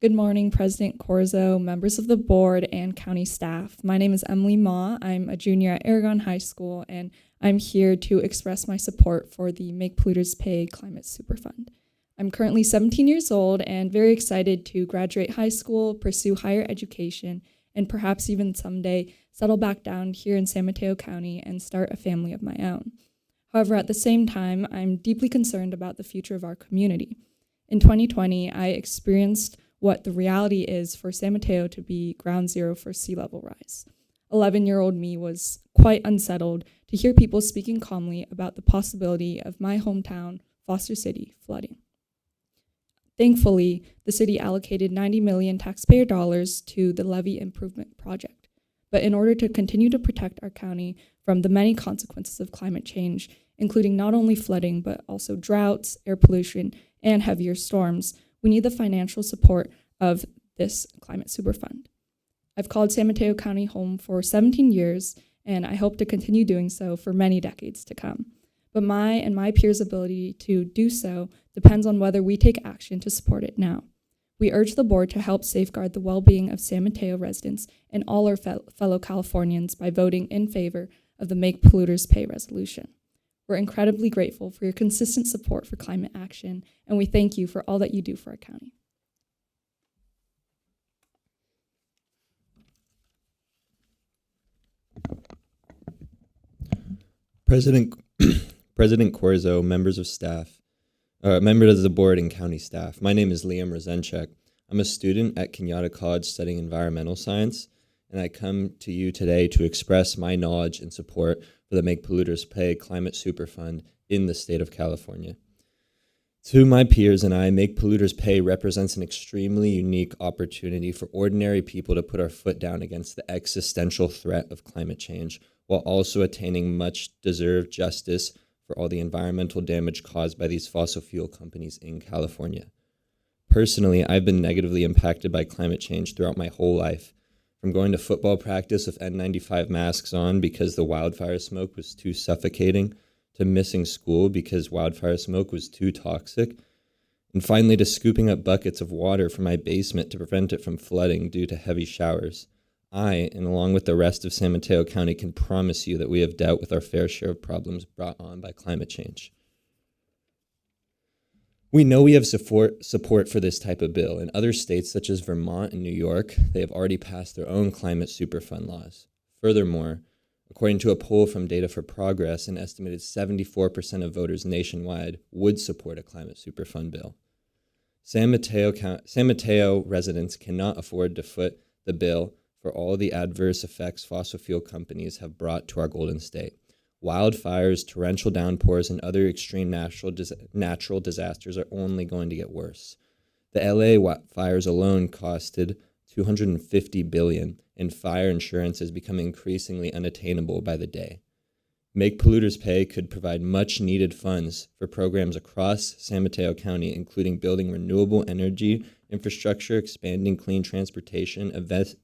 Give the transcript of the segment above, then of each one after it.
Good morning, President Corzo, members of the board, and county staff. My name is Emily Ma. I'm a junior at Aragon High School, and I'm here to express my support for the Make Polluters Pay Climate Superfund. I'm currently 17 years old and very excited to graduate high school, pursue higher education, and perhaps even someday settle back down here in San Mateo County and start a family of my own. However, at the same time, I'm deeply concerned about the future of our community. In 2020, I experienced what the reality is for San Mateo to be ground zero for sea level rise. 11-year-old me was quite unsettled to hear people speaking calmly about the possibility of my hometown, Foster City, flooding. Thankfully, the city allocated $90 million taxpayer dollars to the levee improvement project. But in order to continue to protect our county from the many consequences of climate change, including not only flooding, but also droughts, air pollution, and heavier storms, we need the financial support of this climate superfund. I've called San Mateo County home for 17 years, and I hope to continue doing so for many decades to come. But my and my peers' ability to do so depends on whether we take action to support it now. We urge the board to help safeguard the well-being of San Mateo residents and all our fellow Californians by voting in favor of the Make Polluters Pay resolution. We're incredibly grateful for your consistent support for climate action, and we thank you for all that you do for our county. President Corzo, members of staff, members of the board and county staff. My name is Liam Rosenchek. I'm a student at Kenyatta College studying environmental science, and I come to you today to express my knowledge and support for the Make Polluters Pay Climate Superfund in the state of California. To my peers and I, Make Polluters Pay represents an extremely unique opportunity for ordinary people to put our foot down against the existential threat of climate change, while also attaining much-deserved justice for all the environmental damage caused by these fossil fuel companies in California. Personally, I've been negatively impacted by climate change throughout my whole life, from going to football practice with N95 masks on because the wildfire smoke was too suffocating, to missing school because wildfire smoke was too toxic, and finally to scooping up buckets of water from my basement to prevent it from flooding due to heavy showers. I, and along with the rest of San Mateo County, can promise you that we have dealt with our fair share of problems brought on by climate change. We know we have support for this type of bill. In other states such as Vermont and New York, they have already passed their own climate superfund laws. Furthermore, according to a poll from Data for Progress, an estimated 74% of voters nationwide would support a climate superfund bill. San Mateo residents cannot afford to foot the bill for all the adverse effects fossil fuel companies have brought to our Golden State. Wildfires, torrential downpours, and other extreme natural disasters are only going to get worse. The LA fires alone costed $250 billion, and fire insurance is becoming increasingly unattainable by the day. Make Polluters Pay could provide much-needed funds for programs across San Mateo County, including building renewable energy infrastructure, expanding clean transportation,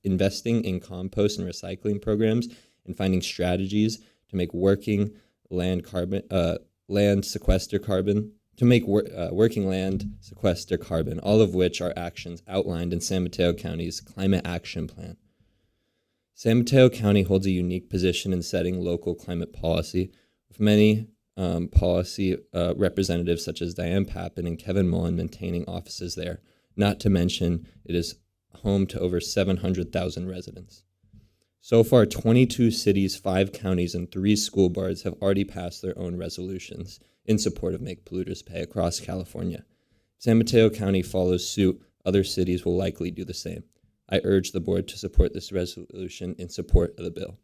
investing in compost and recycling programs, and finding strategies to make working land sequester carbon, all of which are actions outlined in San Mateo County's Climate Action Plan. San Mateo County holds a unique position in setting local climate policy, with many policy representatives such as Diane Pappin and Kevin Mullen maintaining offices there. Not to mention, it is home to over 700,000 residents. So far, 22 cities, 5 counties, and 3 school boards have already passed their own resolutions in support of Make Polluters Pay across California. San Mateo County follows suit. Other cities will likely do the same. I urge the board to support this resolution in support of the bill.